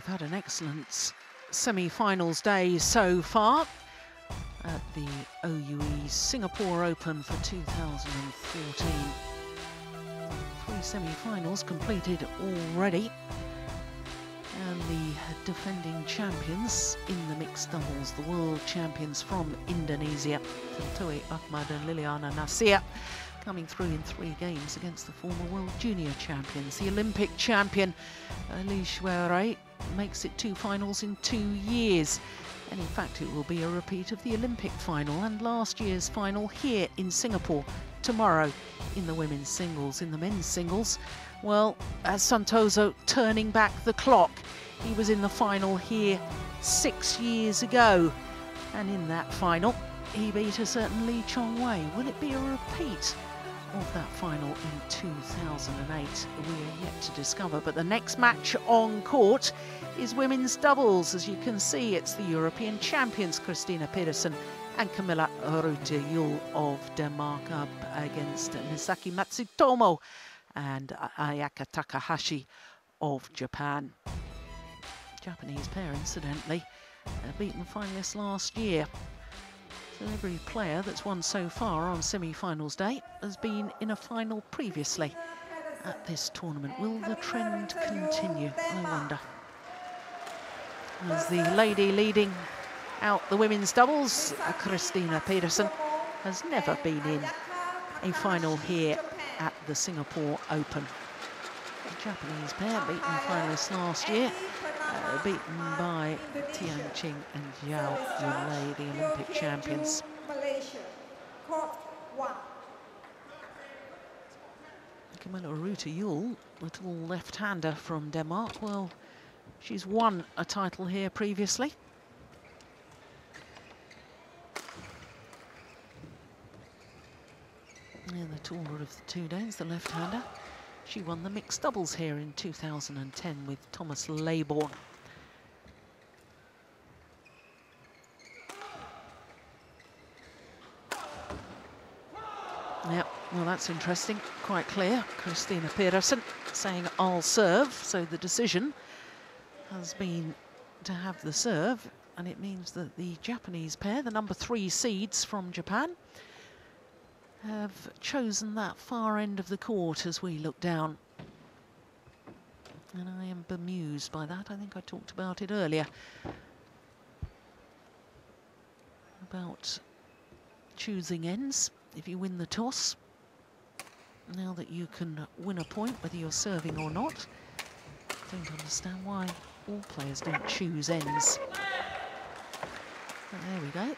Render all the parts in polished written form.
we've had an excellent semi-finals day so far at the OUE Singapore Open for 2014. 3 semi-finals completed already, and the defending champions in the mixed doubles, the world champions from Indonesia, Tantowi Ahmad and Liliana Nasir, coming through in 3 games against the former world junior champions. The Olympic champion Li Shuai makes it 2 finals in 2 years, and in fact it will be a repeat of the Olympic final and last year's final here in Singapore tomorrow in the women's singles. In the men's singles, well, Santoso turning back the clock. He was in the final here 6 years ago, and in that final he beat a certain Lee Chong-wei. Will it be a repeat of that final in 2008? We are yet to discover, but the next match on court is women's doubles. As you can see, it's the European champions Christina Pedersen and Camilla Rute-Juel of Denmark up against Misaki Matsutomo and Ayaka Takahashi of Japan. Japanese pair, incidentally, beaten finalists last year. So every player that's won so far on semi-finals day has been in a final previously at this tournament. Will the trend continue, I wonder? As the lady leading out the women's doubles, Christina Pedersen has never been in a final here at the Singapore Open. The Japanese pair beaten finalists last year, beaten by Tian Qing and Zhao Yunlei, the Olympic champions. Camilla Rute-Juel, little left-hander from Denmark. Well, she's won a title here previously. And the taller of the 2 Danes, the left-hander. She won the mixed doubles here in 2010 with Thomas Laybourne. Yep, well, that's interesting, quite clear. Christina Pedersen saying, "I'll serve," so the decision has been to have the serve, and it means that the Japanese pair, the number 3 seeds from Japan, have chosen that far end of the court as we look down. And I am bemused by that. I think I talked about it earlier, about choosing ends if you win the toss. Now that you can win a point whether you're serving or not, I don't understand why all players don't choose ends. But there we go.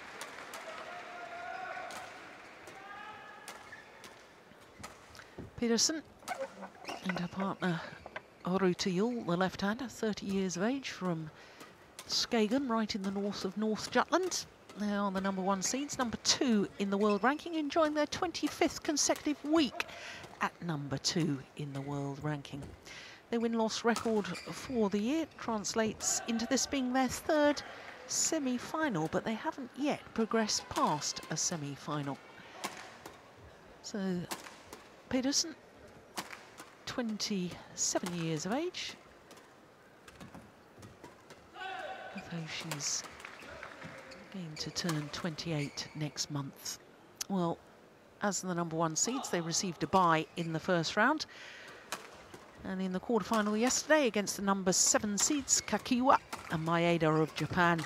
Pedersen and her partner Rute-Juel, the left-hander, 30 years of age, from Skagen, right in the north of North Jutland. They are the number 1 seeds, number 2 in the world ranking, enjoying their 25th consecutive week at number 2 in the world ranking. Their win-loss record for the year translates into this being their 3rd semi-final, but they haven't yet progressed past a semi-final. So Pedersen, 27 years of age, although she's going to turn 28 next month. Well, as the number 1 seeds, they received a bye in the first round, and in the quarterfinal yesterday against the number 7 seeds Kakiwa and Maeda of Japan,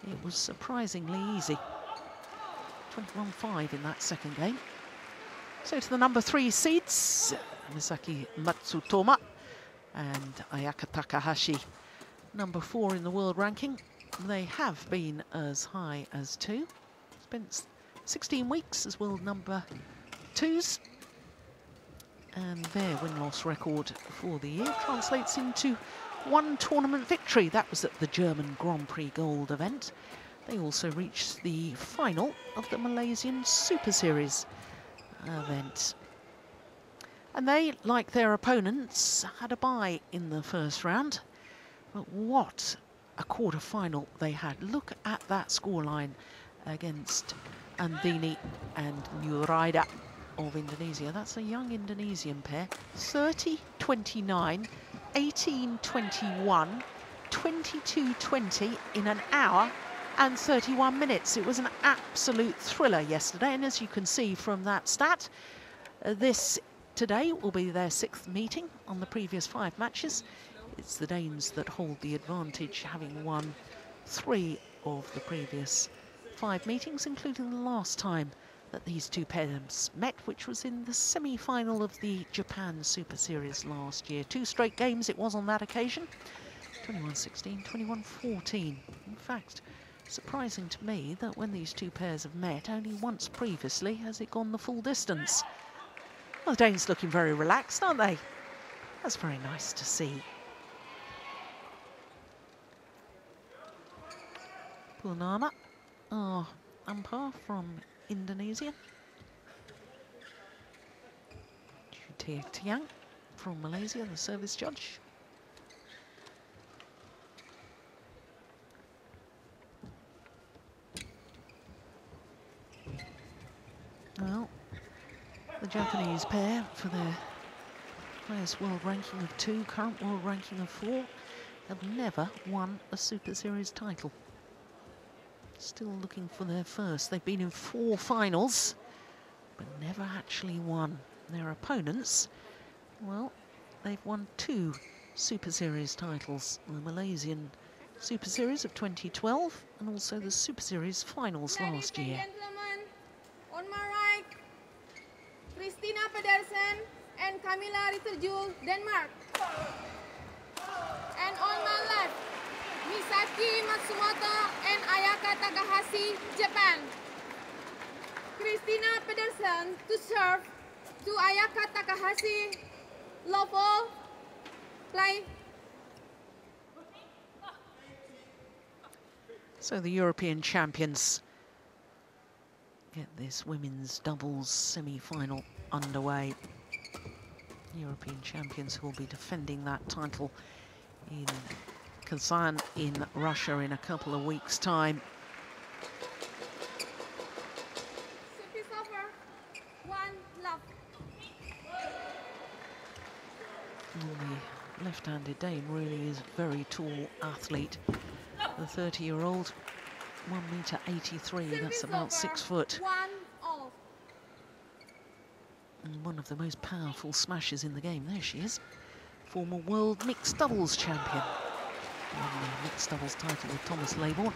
it was surprisingly easy. 21-5 in that second game. So to the number 3 seeds, Misaki Matsutomo and Ayaka Takahashi, number 4 in the world ranking. They have been as high as 2. Spent 16 weeks as world number 2s. And their win-loss record for the year translates into 1 tournament victory. That was at the German Grand Prix Gold event. They also reached the final of the Malaysian Superseries event. And they, like their opponents, had a bye in the first round. But what a quarter-final they had. Look at that scoreline against Andini and Nuraida of Indonesia. That's a young Indonesian pair. 30-29, 18-21, 22-20 in an hour and 31 minutes. It was an absolute thriller yesterday, and as you can see from that stat, this today will be their 6th meeting. On the previous 5 matches, it's the Danes that hold the advantage, having won 3 of the previous 5 meetings, including the last time that these two pairs met, which was in the semi-final of the Japan Super Series last year. 2 straight games it was on that occasion, 21-16, 21-14. In fact, surprising to me that when these two pairs have met, only once previously has it gone the full distance. Well, the Danes looking very relaxed, aren't they? That's very nice to see. Purnama, our umpire from Indonesia. Jutia Tiang from Malaysia, the service judge. Well, the Japanese pair, for their highest world ranking of 2, current world ranking of 4, have never won a Super Series title. Still looking for their first. They've been in 4 finals, but never actually won. Their opponents, well, they've won 2 Super Series titles. The Malaysian Super Series of 2012 and also the Super Series finals last year. On my right, Christina Pedersen and Camilla Ritterjul, Denmark. And on my left, Misaki Matsumoto and Ayaka Takahashi, Japan. Christina Pedersen to serve to Ayaka Takahashi. Love all. Play. So the European champions get this women's doubles semi-final underway. European champions who will be defending that title in Kazan in Russia in a couple of weeks' time. Service over. 1 love. The left-handed Dane really is a very tall athlete. The 30-year-old, 1 metre 83, that's about 6 foot. 1 all. And one of the most powerful smashes in the game. There she is, former world mixed doubles champion. Won the mixed doubles title with Thomas Laybourne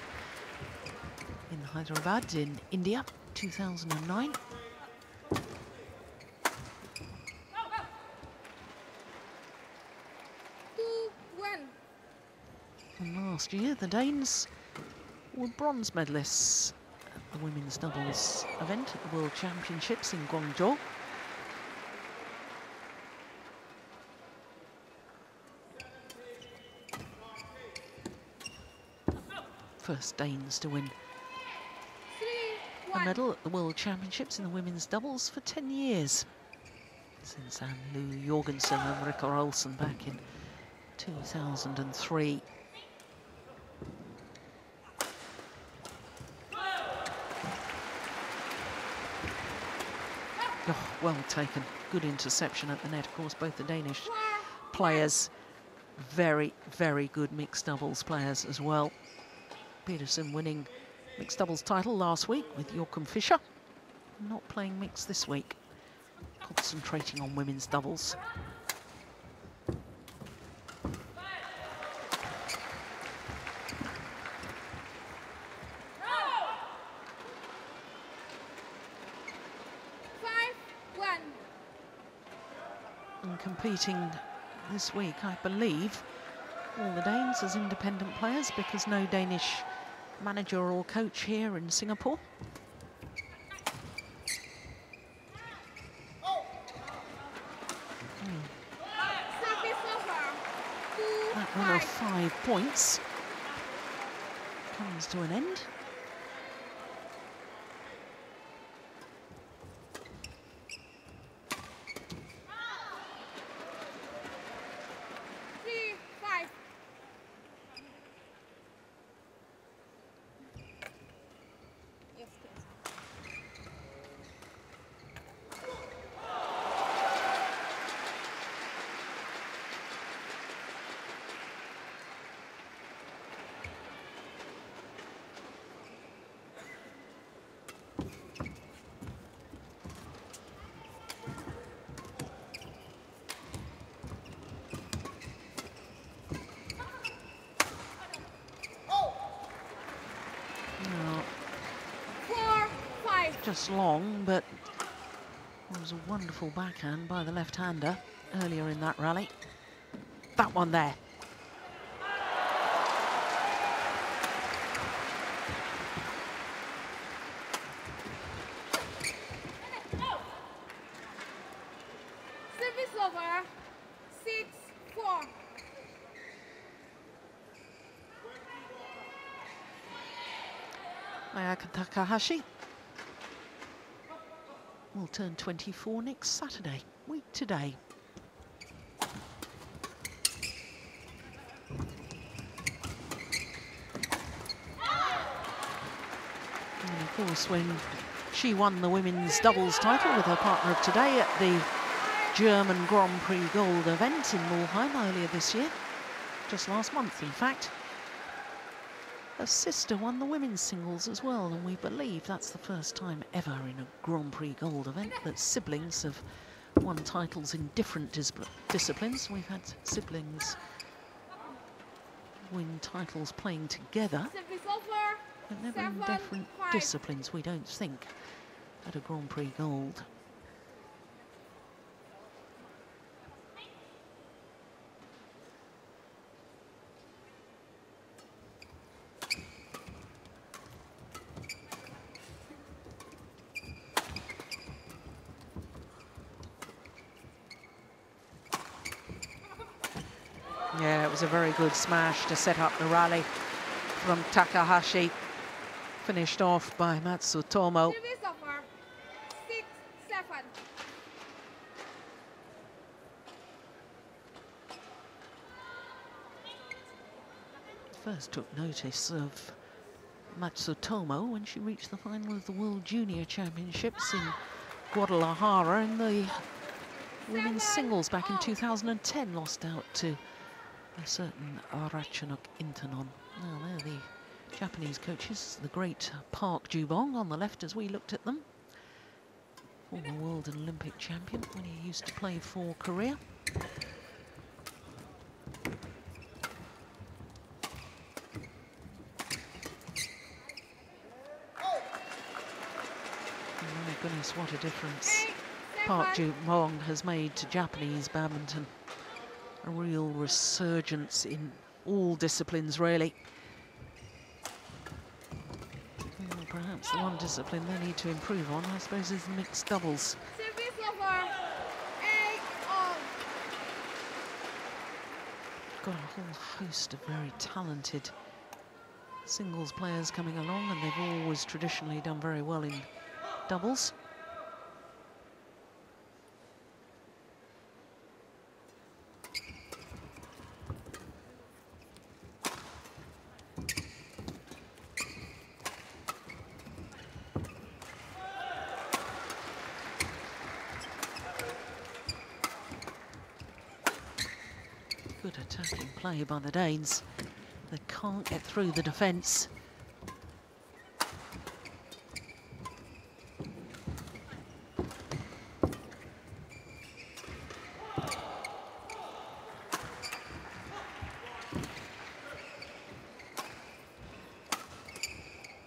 in Hyderabad in India, 2009. And last year, the Danes were bronze medalists at the women's doubles event at the World Championships in Guangzhou. First Danes to win a medal at the World Championships in the women's doubles for 10 years. Since Anne-Lou Jorgensen and Rikke Olsen back in 2003. Oh, well taken. Good interception at the net. Of course, both the Danish players, very, very good mixed doubles players as well. Peterson winning mixed doubles title last week with Joachim Fischer. Not playing mixed this week. Concentrating on women's doubles. And competing this week, I believe, all the Danes as independent players because no Danish manager or coach here in Singapore. That run of 5 points comes to an end. just long, but it was a wonderful backhand by the left-hander earlier in that rally. That one there. Service over. 6-4. Ayaka Takahashi will turn 24 next Saturday, week today. And of course, when she won the women's doubles title with her partner of today at the German Grand Prix Gold event in Mulheim earlier this year, just last month in fact, her sister won the women's singles as well, and we believe that's the first time ever in a Grand Prix Gold event that siblings have won titles in different disciplines. We've had siblings win titles playing together, Service over. but never in different 7-5. disciplines, we don't think, at a Grand Prix Gold. Yeah, it was a very good smash to set up the rally from Takahashi. Finished off by Matsutomo. Service over. 6-7. First took notice of Matsutomo when she reached the final of the World Junior Championships in Guadalajara in the women's singles back in 2010. Lost out to a certain Arachanok Intanon. Now they're the Japanese coaches, the great Park Jubong on the left as we looked at them. Former world and Olympic champion when he used to play for Korea. My goodness, what a difference Park Jubong has made to Japanese badminton. A real resurgence in all disciplines, really. Well, perhaps the one discipline they need to improve on, I suppose, is the mixed doubles. Service over. 8-all. Got a whole host of very talented singles players coming along, and they've always traditionally done very well in doubles. Good attacking play by the Danes. They can't get through the defence.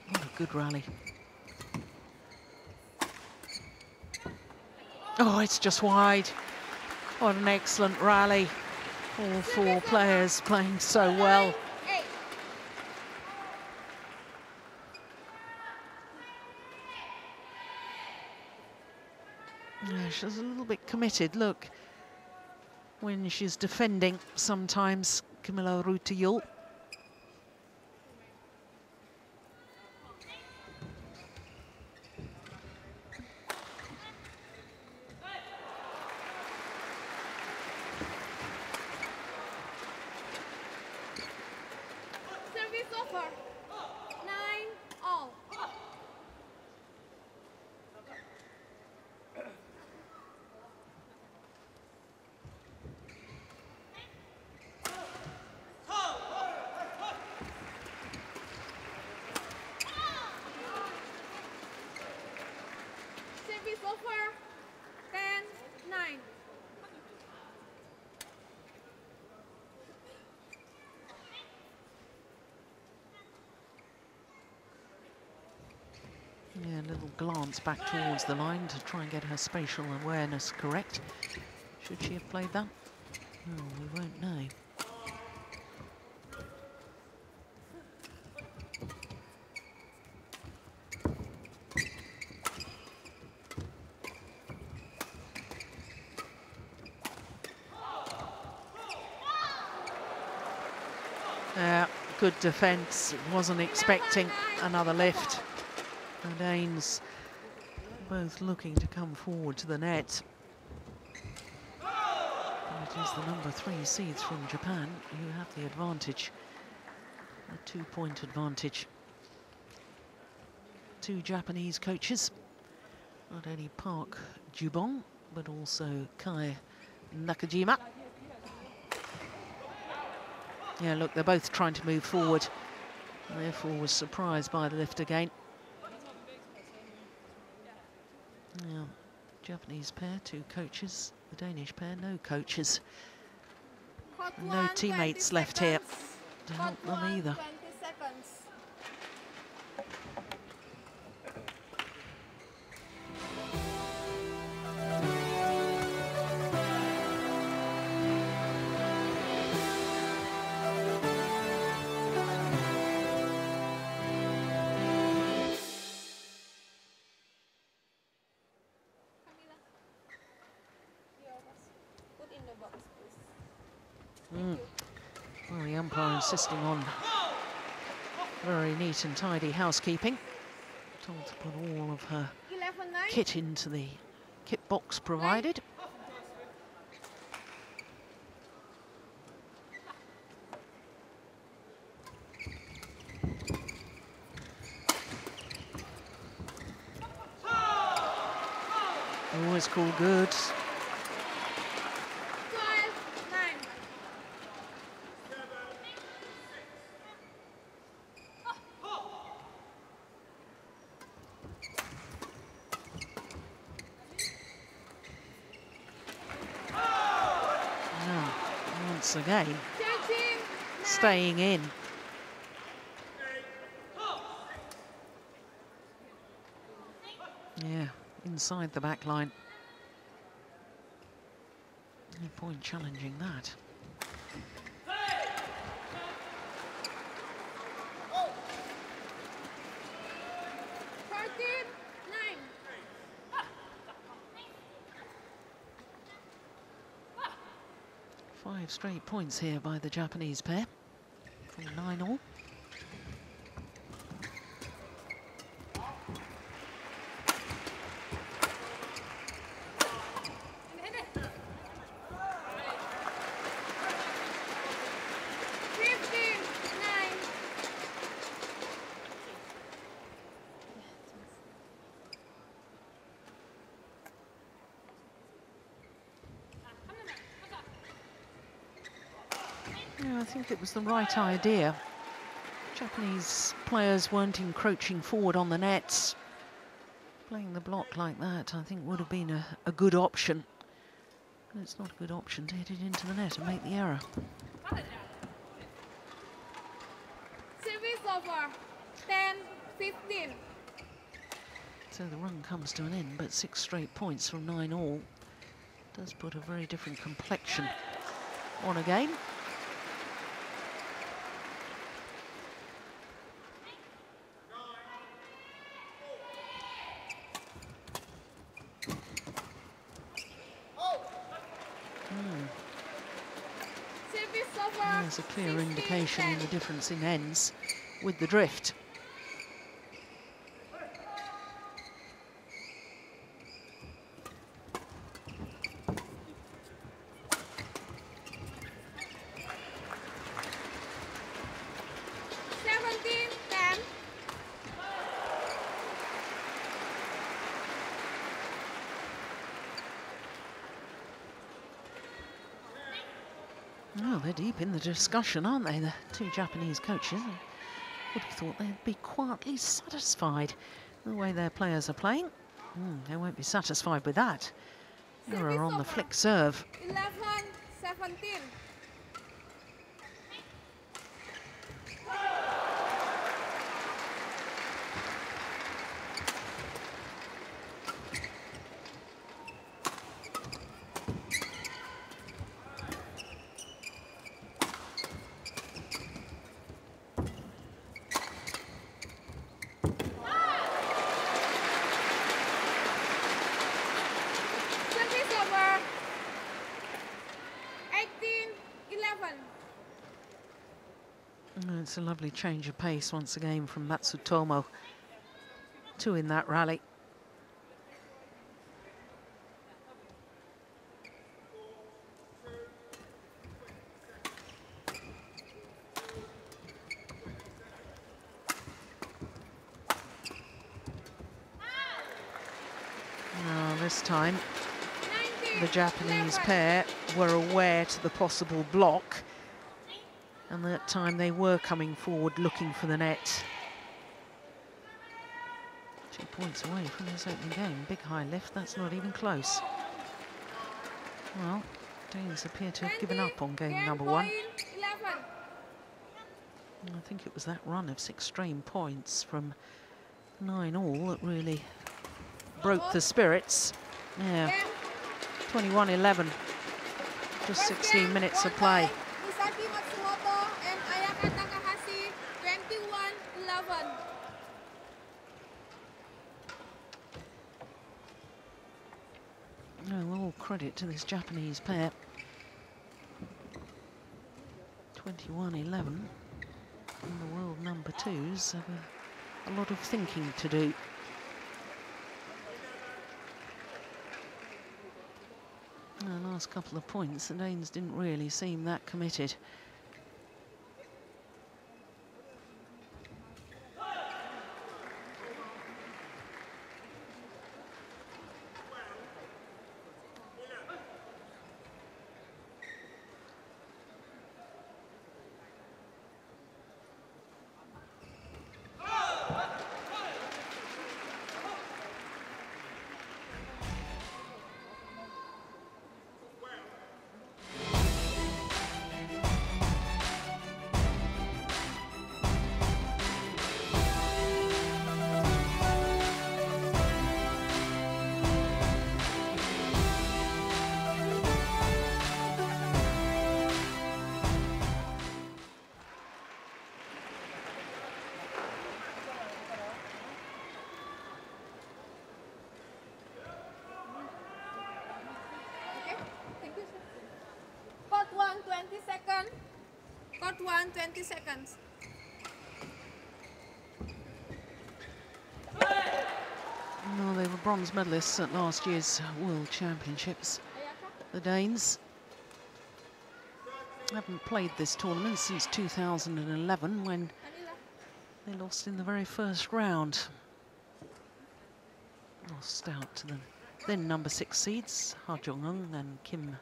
What a good rally. Oh, it's just wide. What an excellent rally. All four players playing so well. 8. Yeah, she's a little bit committed, look, when she's defending sometimes, Camilla Rutayul. Service over. 9-all. Service over. 10-9. Yeah, A little glance back towards the line to try and get her spatial awareness correct. Should she have played that? Oh, we won't know. Good defence. Wasn't expecting another lift. The Danes both looking to come forward to the net. And it is the number 3 seeds from Japan who have the advantage. A 2-point advantage. 2 Japanese coaches. Not only Park Jubong, but also Kai Nakajima. Yeah, look, they're both trying to move forward. Therefore was surprised by the lift again. Yeah, Japanese pair, 2 coaches. The Danish pair, no coaches. And no teammates left here to help them either. Well, the umpire insisting on very neat and tidy housekeeping. Told to put all of her kit into the kit box provided. Always called good. Again, staying in. Yeah, inside the back line. No point challenging that. Five straight points here by the Japanese pair from 9-all. I think it was the right idea. Japanese players weren't encroaching forward on the nets. Playing the block like that, I think, would have been a good option. But it's not a good option to hit it into the net and make the error. Service over. 10-15. So the run comes to an end, but 6 straight points from 9-all does put a very different complexion on a game. There's a clear indication in the difference in ends with the drift. Well, they're deep in the discussion, aren't they, the 2 Japanese coaches? I would have thought they'd be quietly satisfied with the way their players are playing. They won't be satisfied with that. Error on the flick serve. 11-17. It's a lovely change of pace once again from Matsutomo. 2 in that rally. Now this time the Japanese pair were aware to the possible block, and that time they were coming forward looking for the net. 2 points away from this opening game. Big high lift, that's not even close. Well, Danes appear to have given up on game number 1. I think it was that run of 6 strain points from 9 all that really broke the spirits. Yeah, 21-11, just 16 minutes of play. Oh, all credit to this Japanese pair. 21-11, and the world number 2s have a lot of thinking to do. The last couple of points, the Danes didn't really seem that committed. Court 1, 20 seconds. No, they were bronze medalists at last year's World Championships. The Danes haven't played this tournament since 2011, when they lost in the very first round. Lost out to the then number 6 seeds, Ha Jong-eun and Kim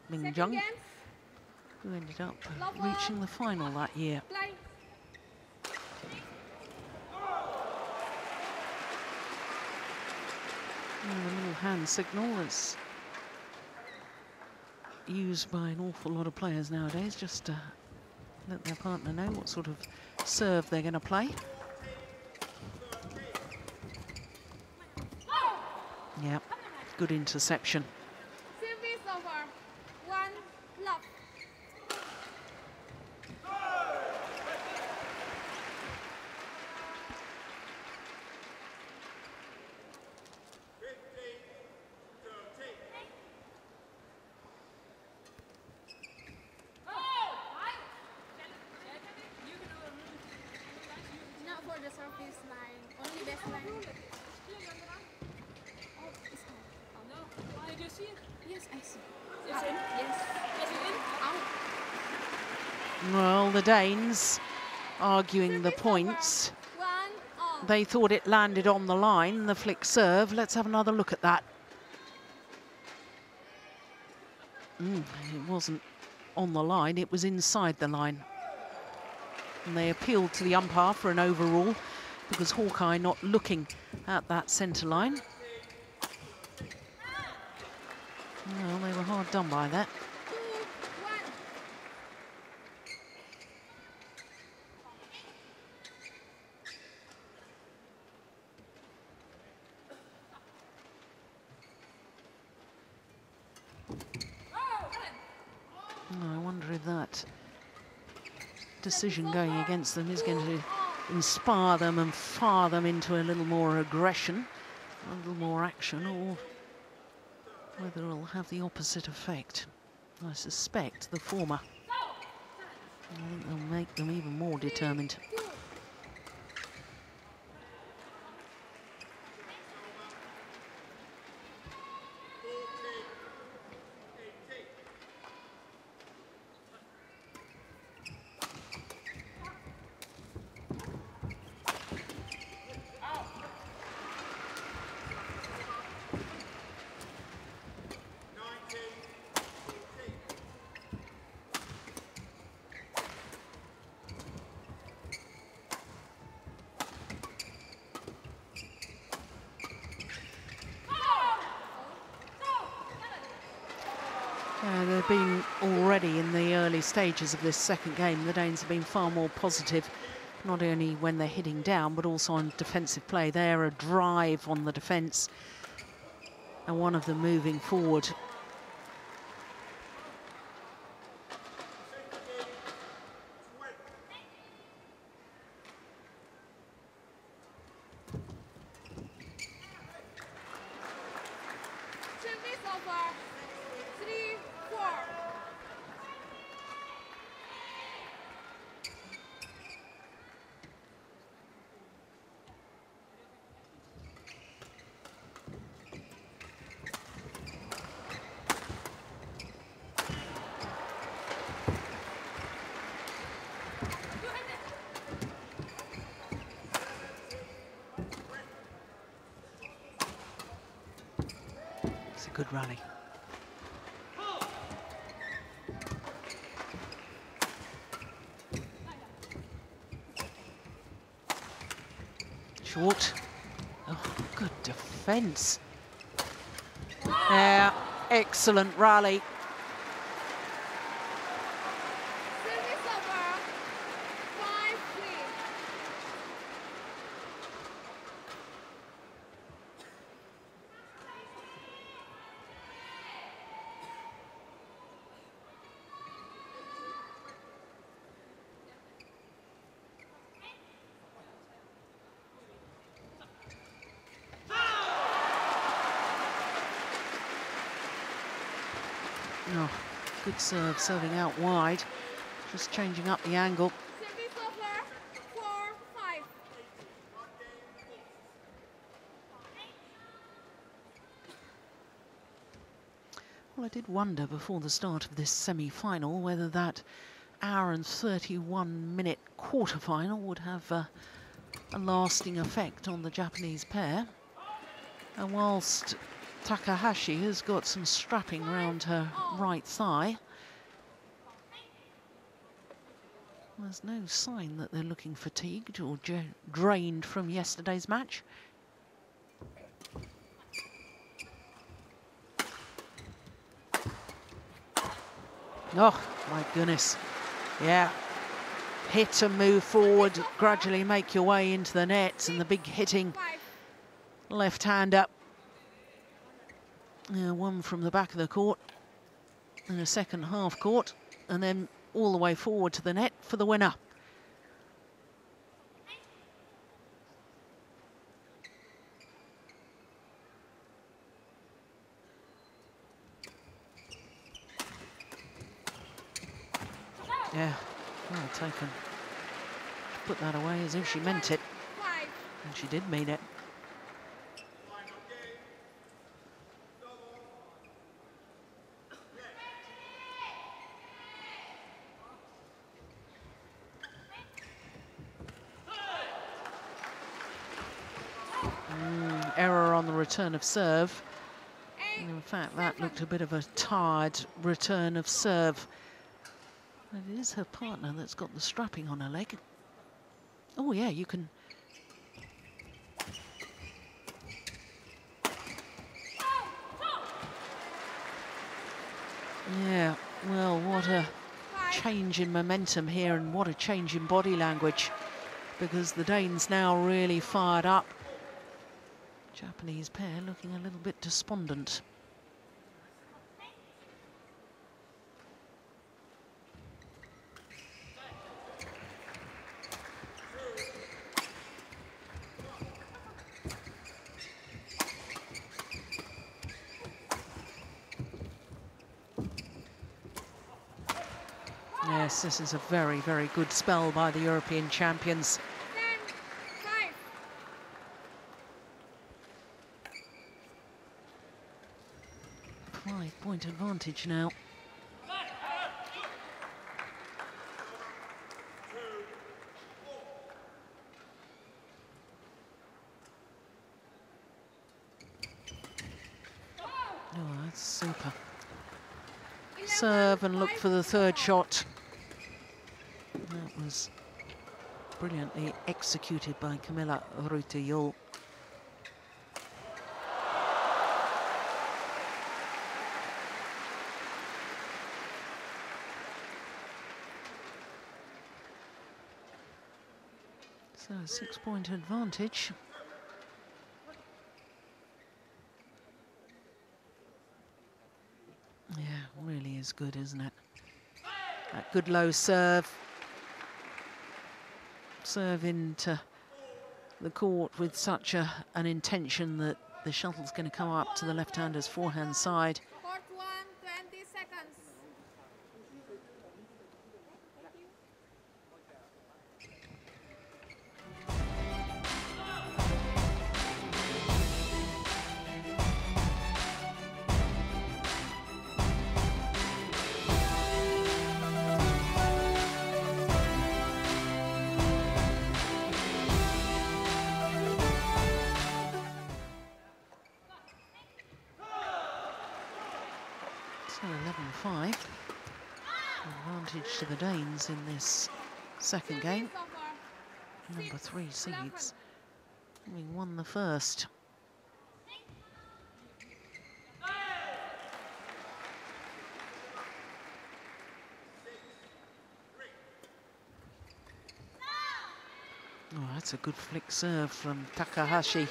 Min-jung, who ended up reaching the final that year. And the little hand signal that's used by an awful lot of players nowadays, just to let their partner know what sort of serve they're going to play. Yep, good interception. Service over. 1 love. Not for the service line, only best line. Did you see it? Yes, I see. It's in? Yes. Is it in? Out. Well, the Danes arguing the points. 1 all. They thought it landed on the line, the flick serve. Let's have another look at that. It wasn't on the line, it was inside the line. And they appealed to the umpire for an overrule because Hawkeye not looking at that centre line. Well, they were hard done by that. 2, 1. I wonder if that decision going against them is going to inspire them and fire them into a little more aggression, a little more action, or whether it'll have the opposite effect. I suspect the former. I think they'll make them even more determined. They've been already in the early stages of this second game. The Danes have been far more positive, not only when they're hitting down, but also on defensive play. They're a drive on the defence, and one of them moving forward. It's a good rally. Short. Oh, good defence. Yeah, excellent rally. Oh, good serve, serving out wide. Just changing up the angle. Well, I did wonder before the start of this semi-final whether that hour and 31-minute quarter-final would have a lasting effect on the Japanese pair. And whilst Takahashi has got some strapping around her right thigh, there's no sign that they're looking fatigued or drained from yesterday's match. Oh, my goodness. Yeah. Hit and move forward, gradually make your way into the nets, and the big hitting left-hander. One from the back of the court in a second half court, and then all the way forward to the net for the winner. Yeah, well taken. Put that away as if she meant it, and she did mean it. Error on the return of serve. And in fact, that looked a bit of a tired return of serve. It is her partner that's got the strapping on her leg. Oh yeah, you can. Yeah, well, what a change in momentum here, and what a change in body language, because the Danes now really fired up. Japanese pair looking a little bit despondent. Yeah, Yes, this is a very, very good spell by the European champions. 10, 5. 5-point advantage now. Oh, that's super. Serve and look for the third shot. That was brilliantly executed by Camilla Rutejol. So 6-point advantage. Yeah, really is good, isn't it? That good low serve. Serve into the court with such an intention that the shuttle's going to come up to the left-hander's forehand side. Court 1, 20 seconds. So 11-5. Advantage to the Danes in this second game. Number 3 seeds, having won the first. Oh, that's a good flick serve from Takahashi. 11.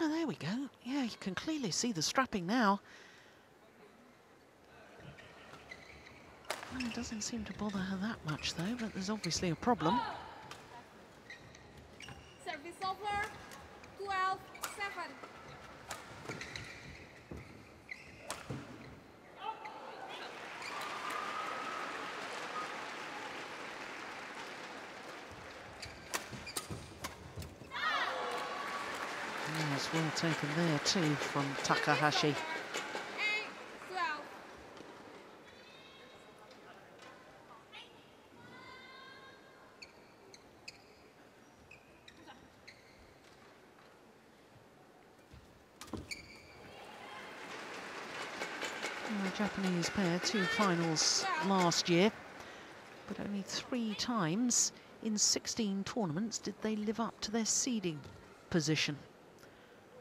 Oh, there we go. Yeah, you can clearly see the strapping now. Well, it doesn't seem to bother her that much, though, but there's obviously a problem. Service over. 12, 7. Yes, well taken there, too, from Takahashi. 8, 12. The Japanese pair, 2 finals last year, but only 3 times in 16 tournaments did they live up to their seeding position.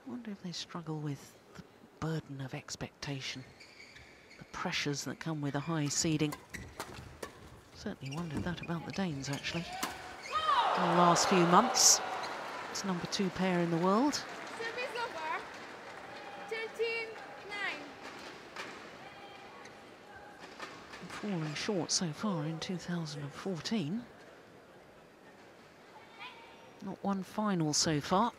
I wonder if they struggle with the burden of expectation, the pressures that come with a high seeding. Certainly wondered that about the Danes, actually, in the last few months. It's number 2 pair in the world. Service over. 13, 9. Fallen short so far in 2014. Not one final so far.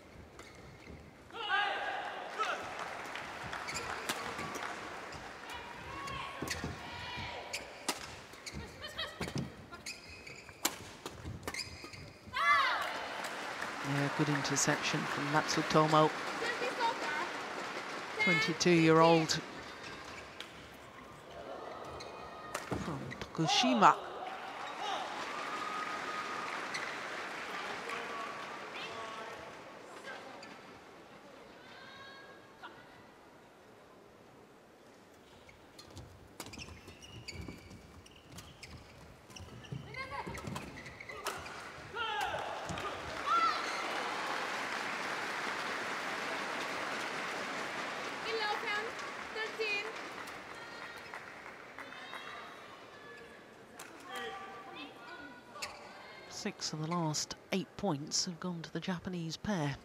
Yeah, good interception from Matsutomo, Service over. 22-year-old from Tokushima. Six of the last 8 points have gone to the Japanese pair.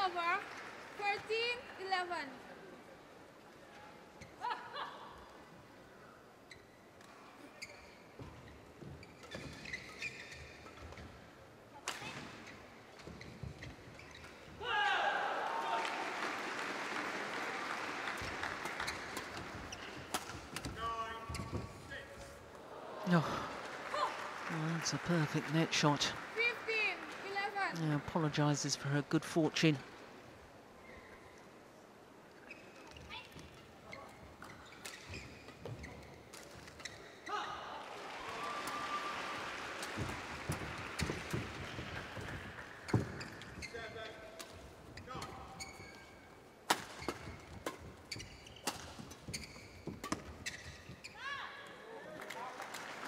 over. 14-11. Oh, well, that's a perfect net shot. 15-11. Yeah, apologises for her good fortune.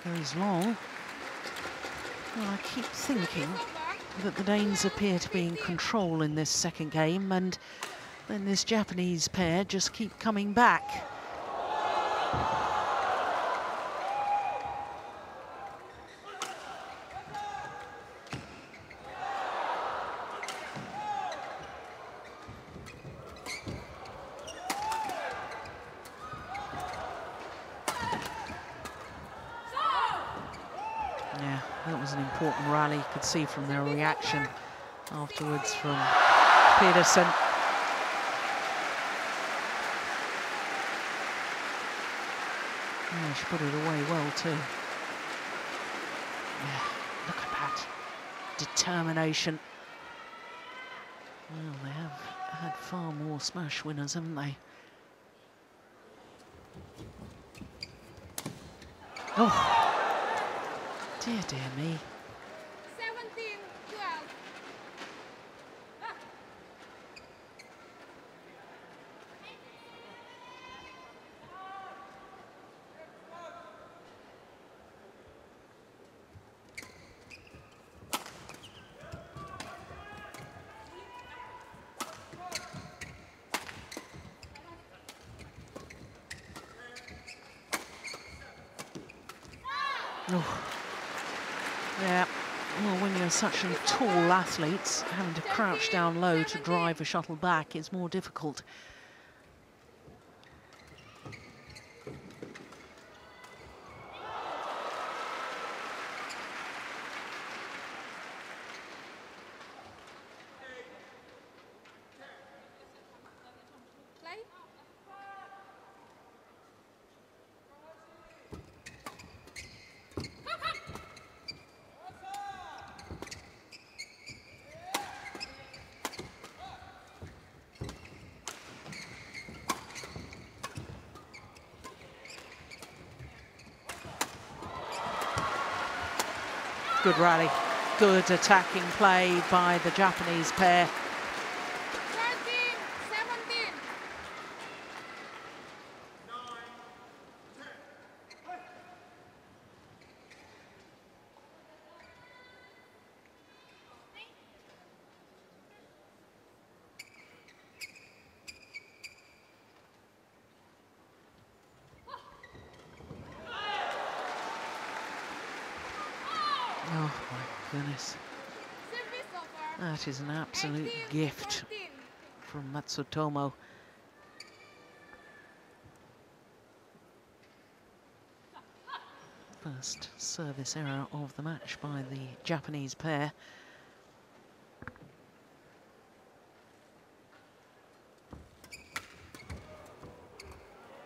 Goes long. Well, I keep thinking that the Danes appear to be in control in this second game, and then this Japanese pair just keep coming back. Yeah, that was an important rally. You could see from their reaction afterwards from Pedersen. Yeah, she put it away well too. Yeah, look at that determination. Well, they have had far more smash winners, haven't they? Oh. Dear, dear me. 17-12. Oh. Yeah, well, when you're such a tall athlete, having to crouch down low to drive a shuttle back is more difficult. Play. Good rally, good attacking play by the Japanese pair. 13-17. Oh my goodness, Service over. that is an absolute 18-14. gift from Matsutomo. First service error of the match by the Japanese pair.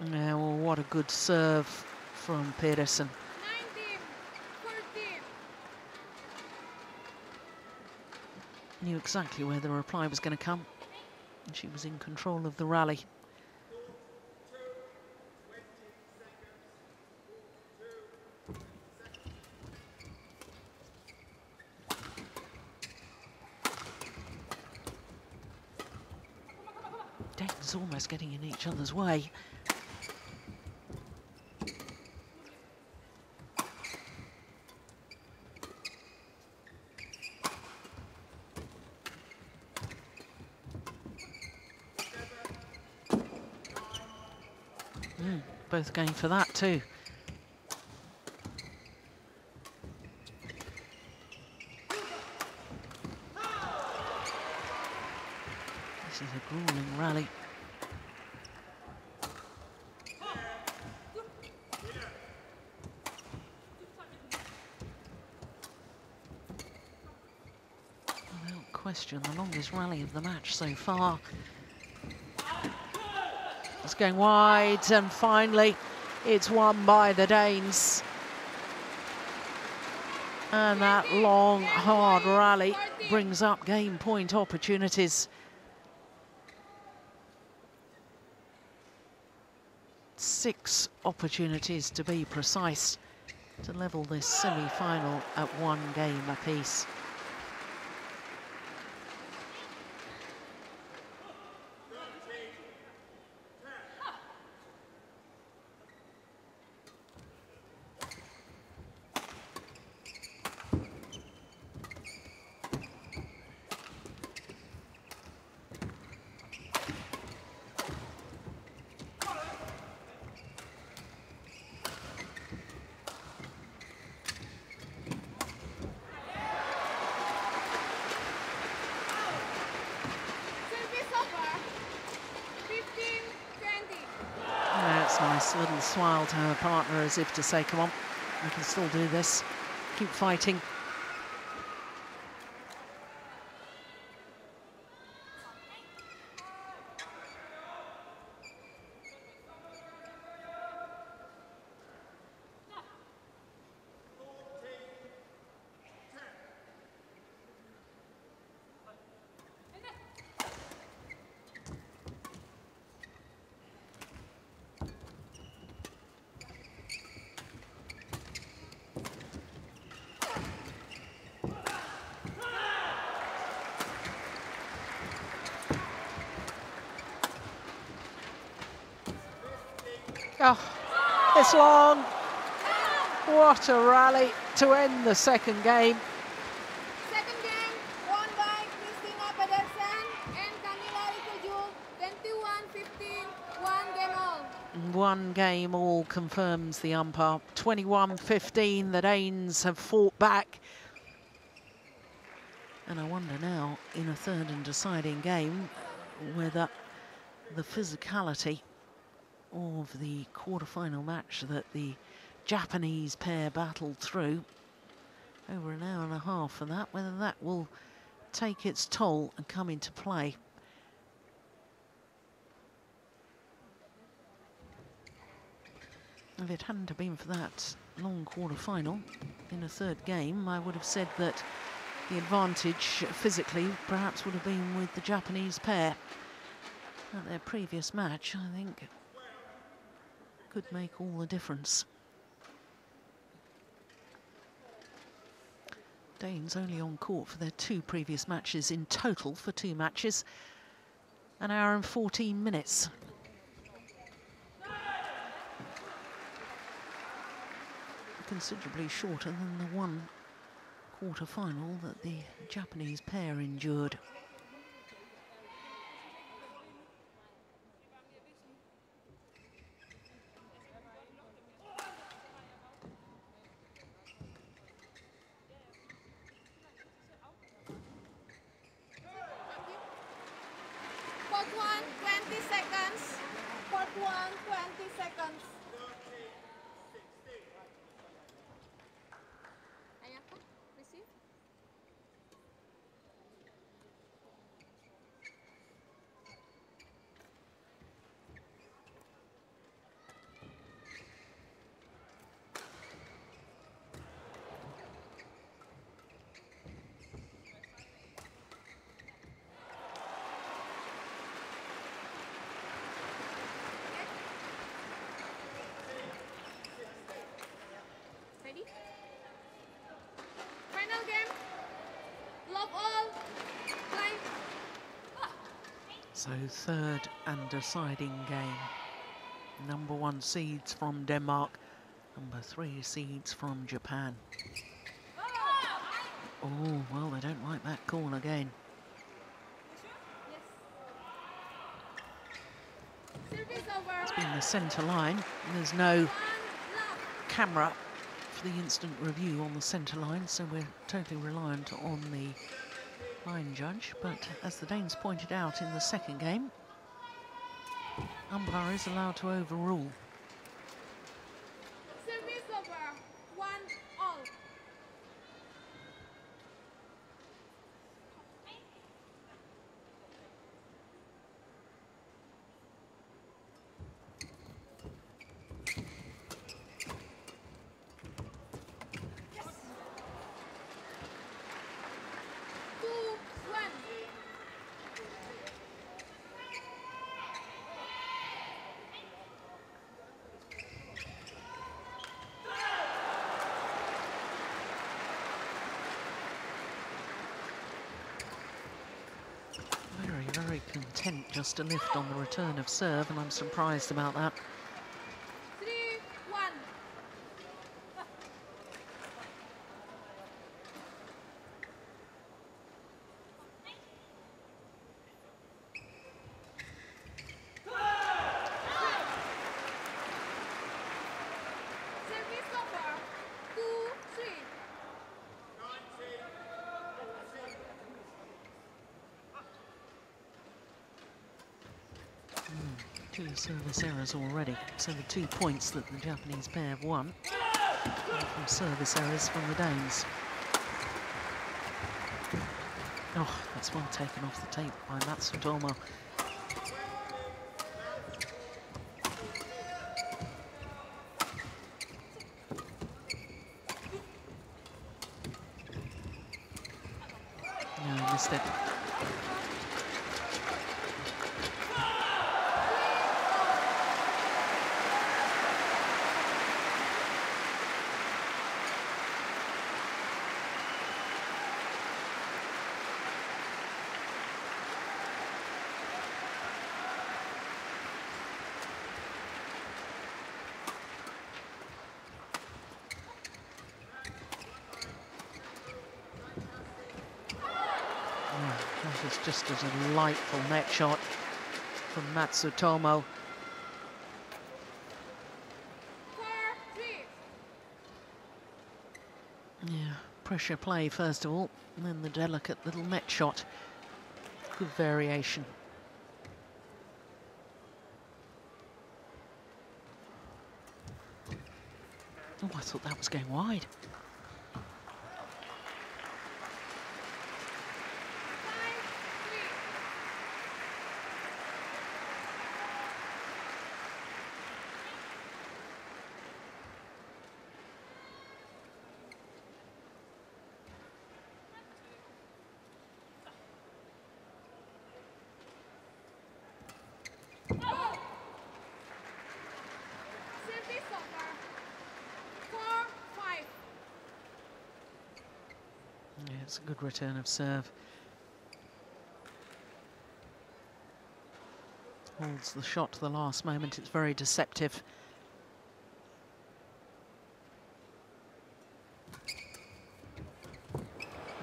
Yeah, well, what a good serve from Pedersen. 19-14. Knew exactly where the reply was going to come, and she was in control of the rally. Danes almost getting in each other's way. Both going for that too. question, the longest rally of the match so far. It's going wide, and finally it's won by the Danes. And that long, hard rally brings up game point opportunities. 6 opportunities to be precise to level this semi-final at 1 game apiece. Nice little smile to her partner as if to say, come on, we can still do this, keep fighting. Oh, it's long. What a rally to end the second game. Second game won by Christina Pedersen and Camila Ricojou, 21-15, 1 game all. 1 game all confirms the umpire. 21-15, the Danes have fought back. And I wonder now, in a third and deciding game, whether the physicality of the quarter-final match that the Japanese pair battled through over an hour and a half for that, whether that will take its toll and come into play. If it hadn't been for that long quarter-final in a third game, I would have said that the advantage physically perhaps would have been with the Japanese pair. At their previous match, I think, could make all the difference. Danes only on court for their 2 previous matches in total for 2 matches. An hour and 14 minutes. Considerably shorter than the 1 quarter-final that the Japanese pair endured. Final game. Love all. Play. So third and deciding game. Number 1 seeds from Denmark, number 3 seeds from Japan. Oh, well, they don't like that call again. Service over. It's been the centre line. There's no camera for the instant review on the centre line, so we're totally reliant on the line judge. But as the Danes pointed out in the second game, umpire is allowed to overrule. Service over. 1 all. content just to lift on the return of serve, and I'm surprised about that. 3-1. Service over. 2-3. Two service errors already, so the 2 points that the Japanese pair have won are from service errors from the Danes. Oh, that's one taken off the tape by Matsutomo. No, missed it. That was just a delightful net shot from Matsutomo. 4-3. Yeah, pressure play first of all, and then the delicate little net shot. Good variation. Oh, I thought that was going wide. 5-3. Service over. 4-5. Yeah, it's a good return of serve. Holds the shot to the last moment. It's very deceptive.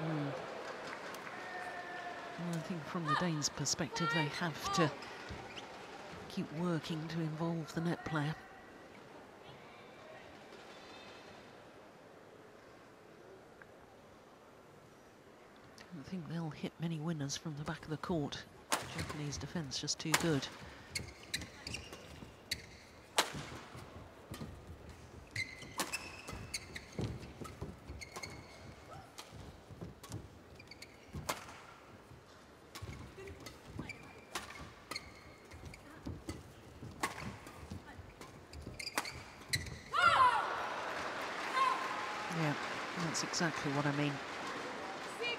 Well, I think from the Danes' perspective, they have to keep working to involve the net player. I don't think they'll hit many winners from the back of the court. Japanese defence just too good. Yeah, that's exactly what I mean. 6-5.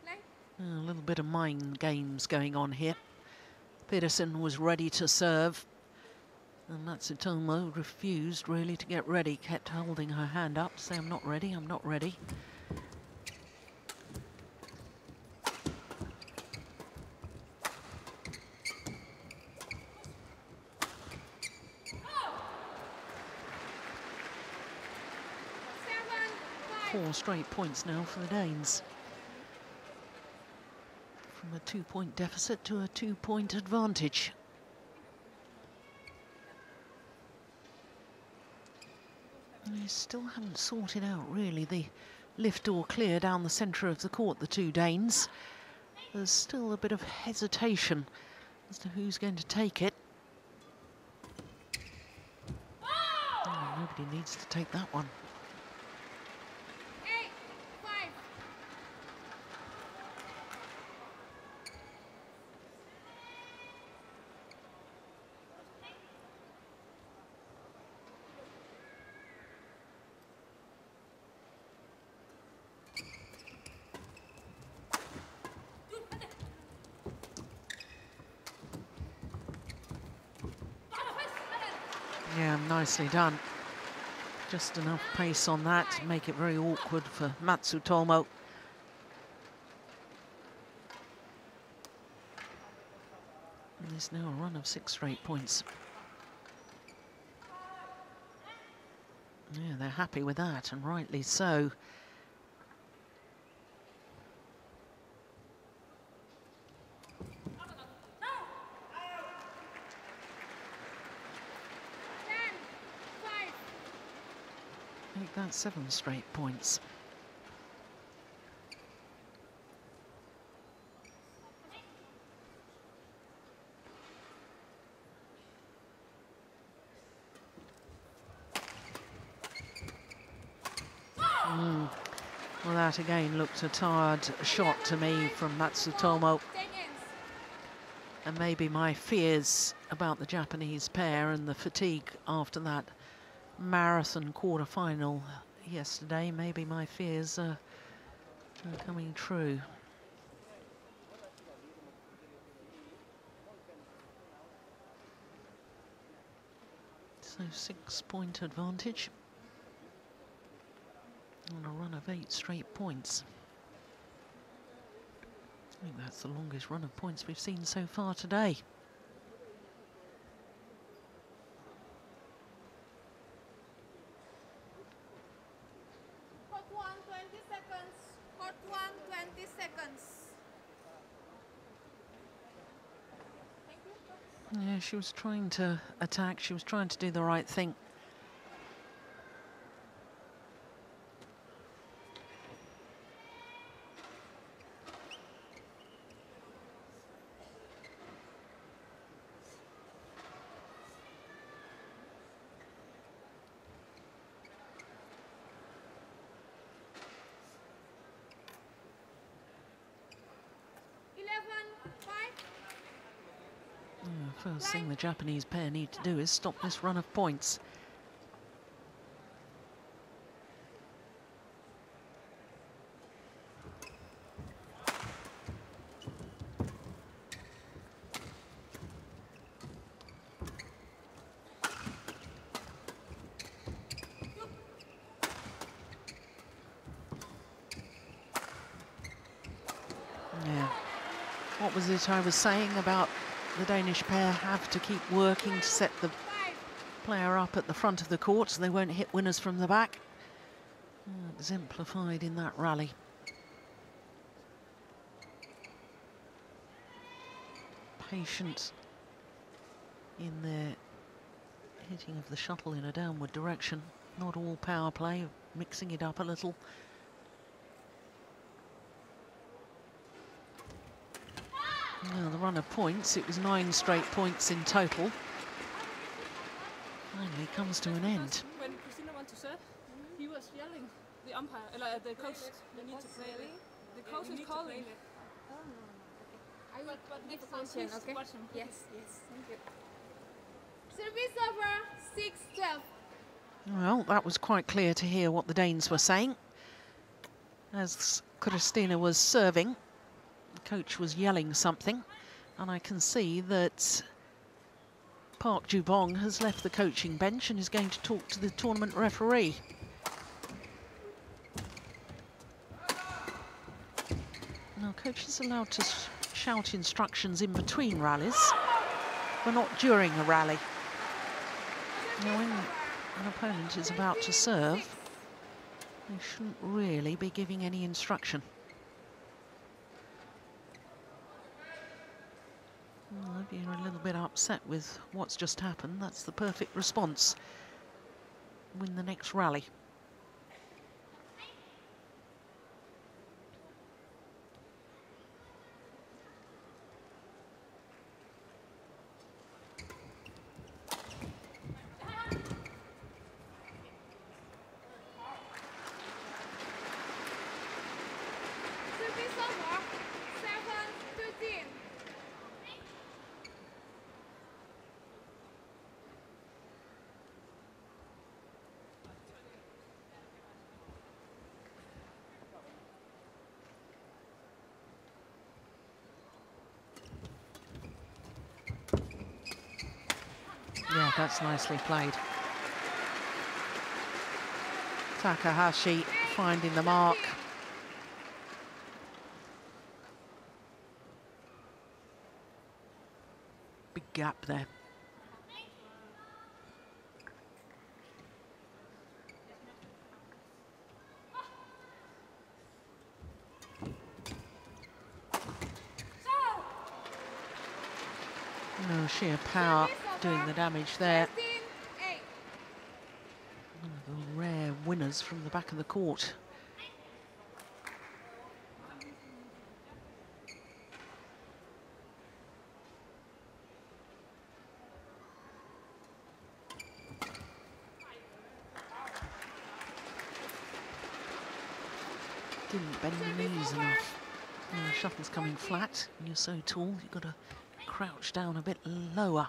Play. A little bit of mind games going on here. Pedersen was ready to serve, and Matsutomo refused really to get ready, kept holding her hand up, say, I'm not ready, I'm not ready. Seven, 5. 4 straight points now for the Danes. From a 2-point deficit to a 2-point advantage. They still haven't sorted out really the lift or clear down the centre of the court, the two Danes. There's still a bit of hesitation as to who's going to take it. Oh, nobody needs to take that one. 8-5. nicely done. Just enough pace on that to make it very awkward for Matsutomo. And there's now a run of 6 straight points. Yeah, they're happy with that, and rightly so. Make that 7 straight points. Well, that again looked a tired shot to me from Matsutomo. And maybe my fears about the Japanese pair and the fatigue after that marathon quarter-final yesterday, maybe my fears are coming true. So 6-point advantage on a run of 8 straight points. I think that's the longest run of points we've seen so far today. Court 1, 20 seconds. Court 1, 20 seconds. Thank you. Yeah, she was trying to attack. She was trying to do the right thing. First thing the Japanese pair need to do is stop this run of points. Yeah. What was it I was saying about the Danish pair have to keep working to set the player up at the front of the court so they won't hit winners from the back? Exemplified in that rally. Patient in their hitting of the shuttle in a downward direction. Not all power play, mixing it up a little. Now the run of points, it was 9 straight points in total. Finally comes to an end. When Christina went to serve, he was yelling. The umpire, the coach, they need to play it. The coach is calling. Oh, no. I will give next function, time, okay? watch him. Yes, thank you. Service over, 6-12. Well, that was quite clear to hear what the Danes were saying. As Christina was serving, the coach was yelling something, and I can see that Park Ju-bong has left the coaching bench and is going to talk to the tournament referee. Now, coach is allowed to shout instructions in between rallies, but not during a rally. Now, when an opponent is about to serve, they shouldn't really be giving any instruction. Well, if you're a little bit upset with what's just happened, that's the perfect response. Win the next rally. Service over, 7-13. Yeah, that's nicely played. Takahashi finding the mark. Big gap there. No sheer power doing the damage there. One of the rare winners from the back of the court. Didn't bend the knees enough. When the shuttle's coming flat and you're so tall, you've got to crouch down a bit lower,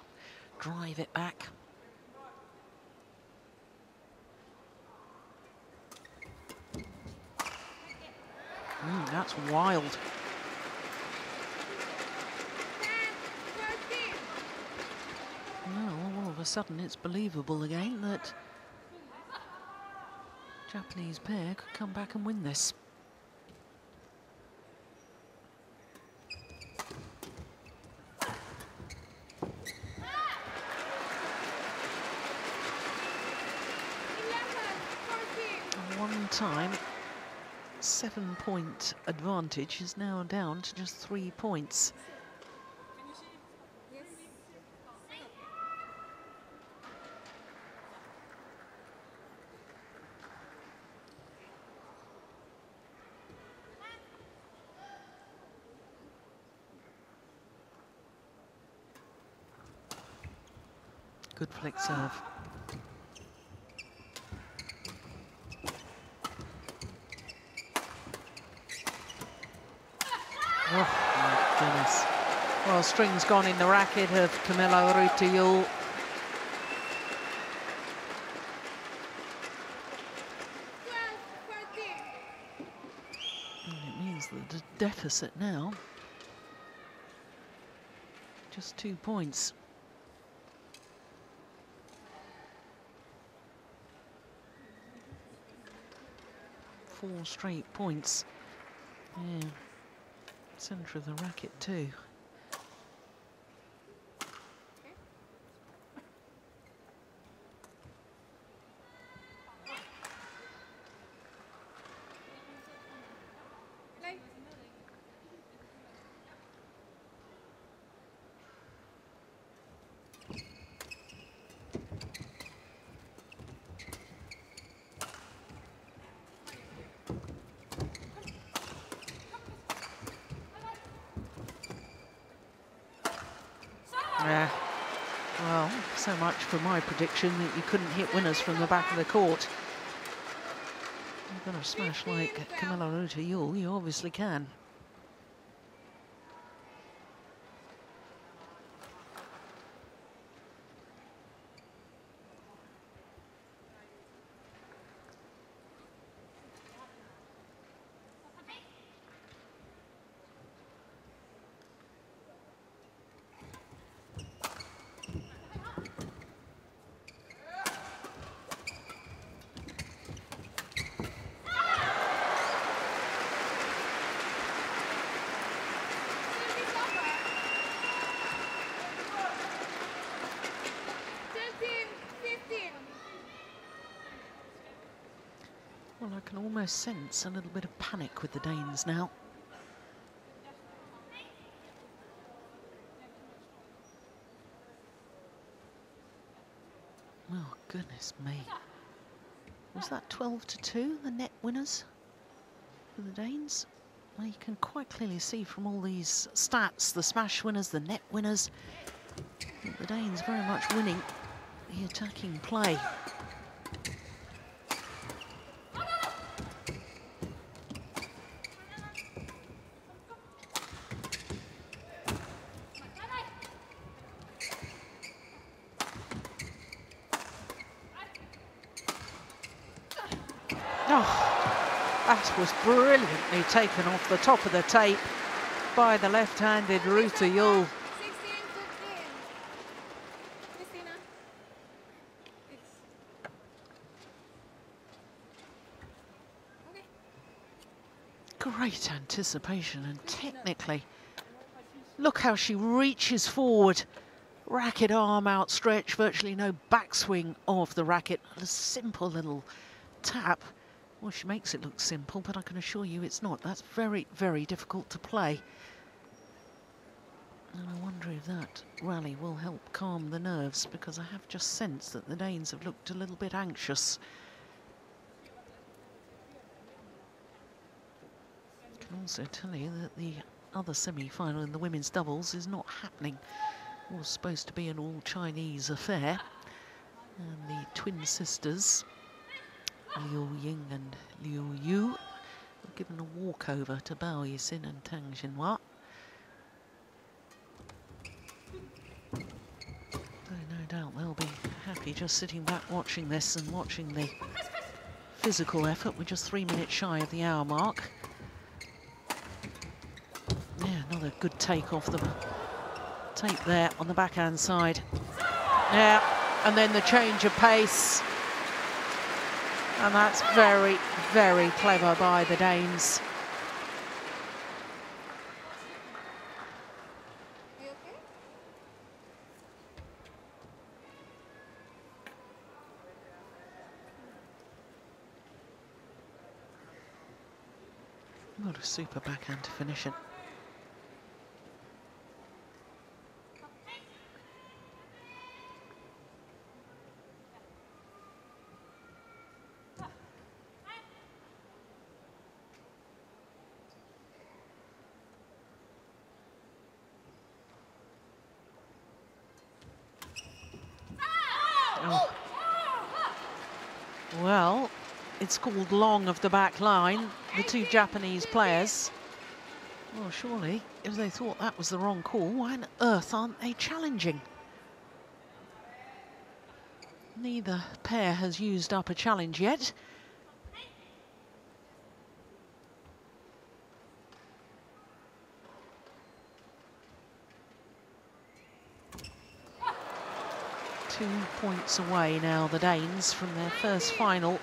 drive it back. That's wild. Now, all of a sudden, it's believable again that Japanese pair could come back and win this. One time, 7-point advantage is now down to just 3 points. Good flick serve. Oh, my goodness. Well, string's gone in the racket of Camilla Rutayul. And it means that the deficit now, just 2 points. Four straight points. Yeah. Centre of the racket too. Yeah, well, so much for my prediction that you couldn't hit winners from the back of the court. You've got a smash like Camilla Rutayul, you obviously can. Well, I can almost sense a little bit of panic with the Danes now. Oh, goodness me. Was that 12-2, the net winners for the Danes? Well, you can quite clearly see from all these stats, the smash winners, the net winners, that the Danes very much winning the attacking play. Oh, that was brilliantly taken off the top of the tape by the left-handed Rutayul. Great anticipation, and technically, look how she reaches forward. Racket arm outstretched, virtually no backswing of the racket. A simple little tap. Well, she makes it look simple, but I can assure you it's not. That's very, very difficult to play. And I wonder if that rally will help calm the nerves, because I have just sensed that the Danes have looked a little bit anxious. I can also tell you that the other semi-final in the women's doubles is not happening. It was supposed to be an all-Chinese affair. And the twin sisters, Liu Ying and Liu Yu, were given a walkover to Bao Yixin and Tang Xinhua. No doubt they'll be happy just sitting back watching this and watching the physical effort. We're just 3 minutes shy of the hour mark. Yeah, another good take off the take there on the backhand side. Yeah, and then the change of pace. And that's very, very clever by the Danes. What a super backhand to finish it. Oh. Well, it's called long of the back line, the two Japanese players. Well, surely, if they thought that was the wrong call, why on earth aren't they challenging? Neither pair has used up a challenge yet. Two points away now, the Danes, from their first final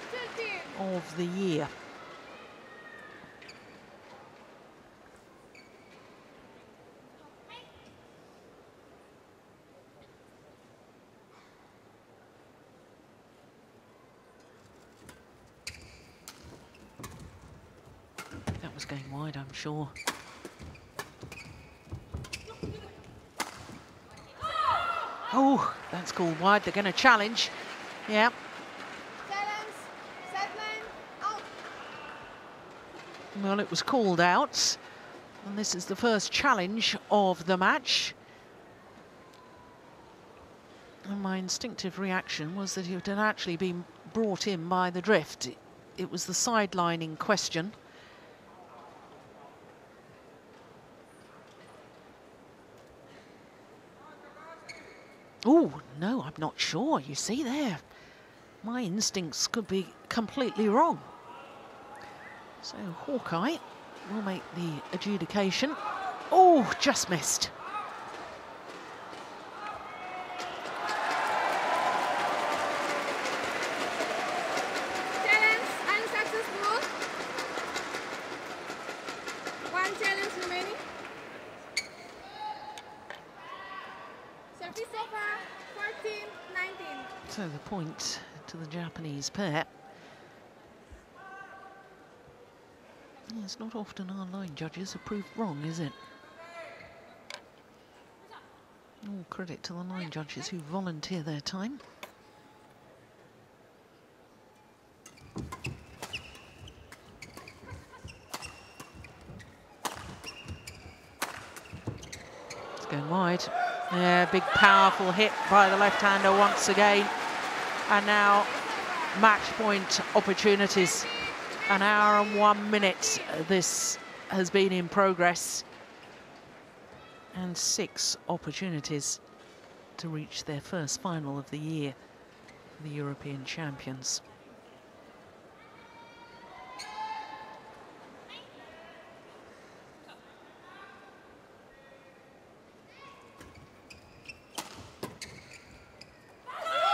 of the year. That was going wide, I'm sure. Oh, that's called wide. They're going to challenge. Yeah. Challenge. Set line. Out. Well, it was called out. And this is the first challenge of the match. And my instinctive reaction was that it had actually been brought in by the drift. It was the sideline in question. Oh, no, I'm not sure. You see there, my instincts could be completely wrong. So Hawkeye will make the adjudication. Oh, just missed. Challenge unsuccessful. One challenge remaining. Service over 14-19. So the point to the Japanese pair. Yeah, it's not often our line judges are proved wrong, is it? All credit to the line judges who volunteer their time. It's going wide. Yeah, big powerful hit by the left-hander once again. And now match point opportunities. An hour and 1 minute this has been in progress. And 6 opportunities to reach their first final of the year for the European champions.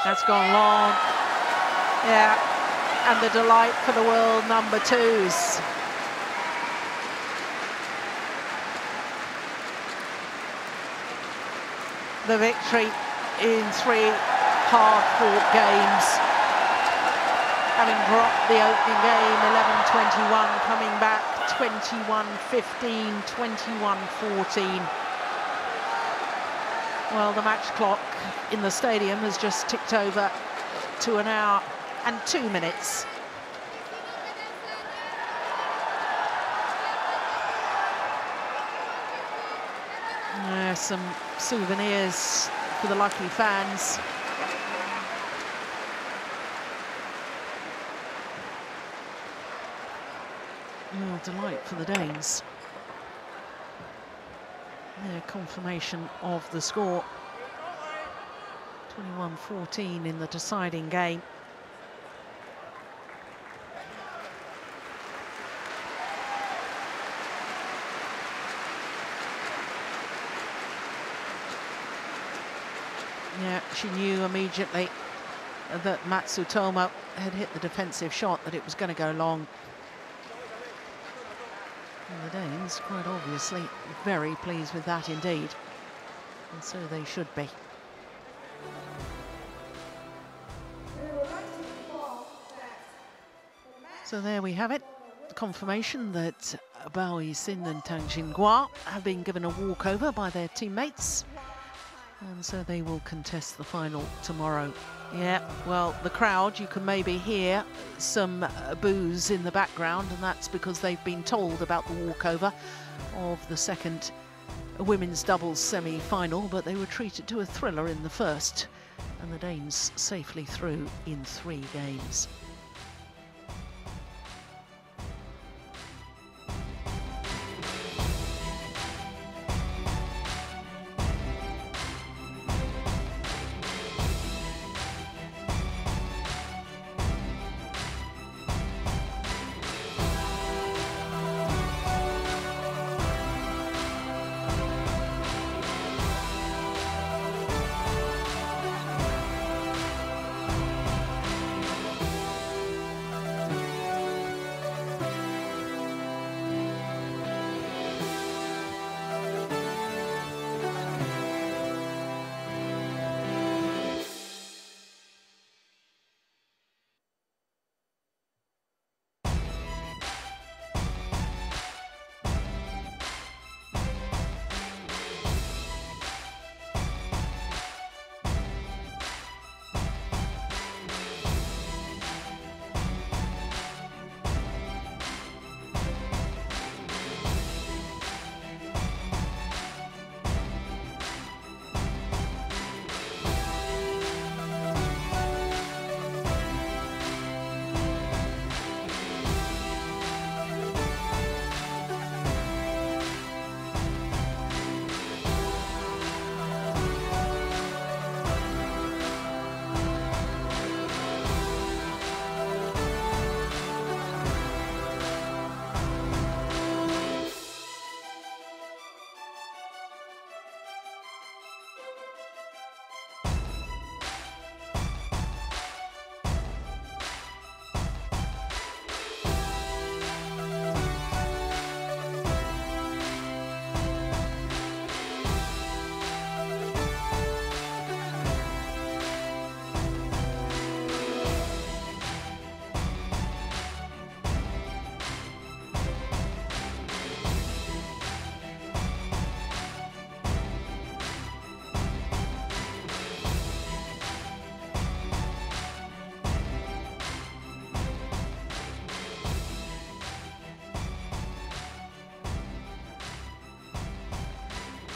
That's gone long. Yeah, and the delight for the world number twos. the victory in 3 hard-fought games. Having dropped the opening game 11-21, coming back 21-15, 21-14. Well, the match clock in the stadium has just ticked over to 1 hour and 2 minutes. Some souvenirs for the lucky fans. Real delight for the Danes. Their confirmation of the score. 21-14 in the deciding game. Yeah, she knew immediately that Matsutomo had hit the defensive shot, that it was going to go long. And the Danes, quite obviously, very pleased with that indeed. And so they should be. So there we have it. Confirmation that Bao Yi-sin and Tang Jinghua have been given a walkover by their teammates. And so they will contest the final tomorrow. Yeah, well, the crowd, you can maybe hear some boos in the background, and that's because they've been told about the walkover of the second women's doubles semi-final, but they were treated to a thriller in the first, and the Danes safely through in 3 games.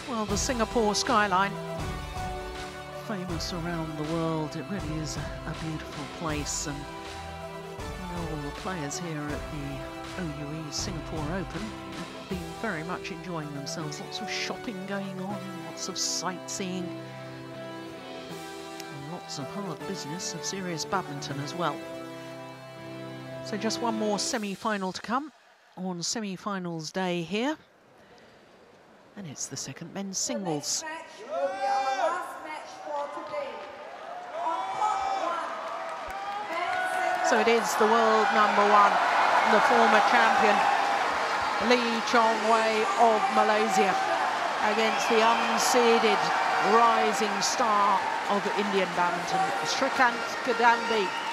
Well, the Singapore skyline, famous around the world. It really is a beautiful place, and I know all the players here at the OUE Singapore Open have been very much enjoying themselves. Lots of shopping going on, lots of sightseeing, and lots of hard business of serious badminton as well. So just one more semi-final to come on semi-finals day here. And it's the second men's singles. So it is the world #1, the former champion, Lee Chong Wei of Malaysia, against the unseeded rising star of Indian badminton, Shrikant Kadambi.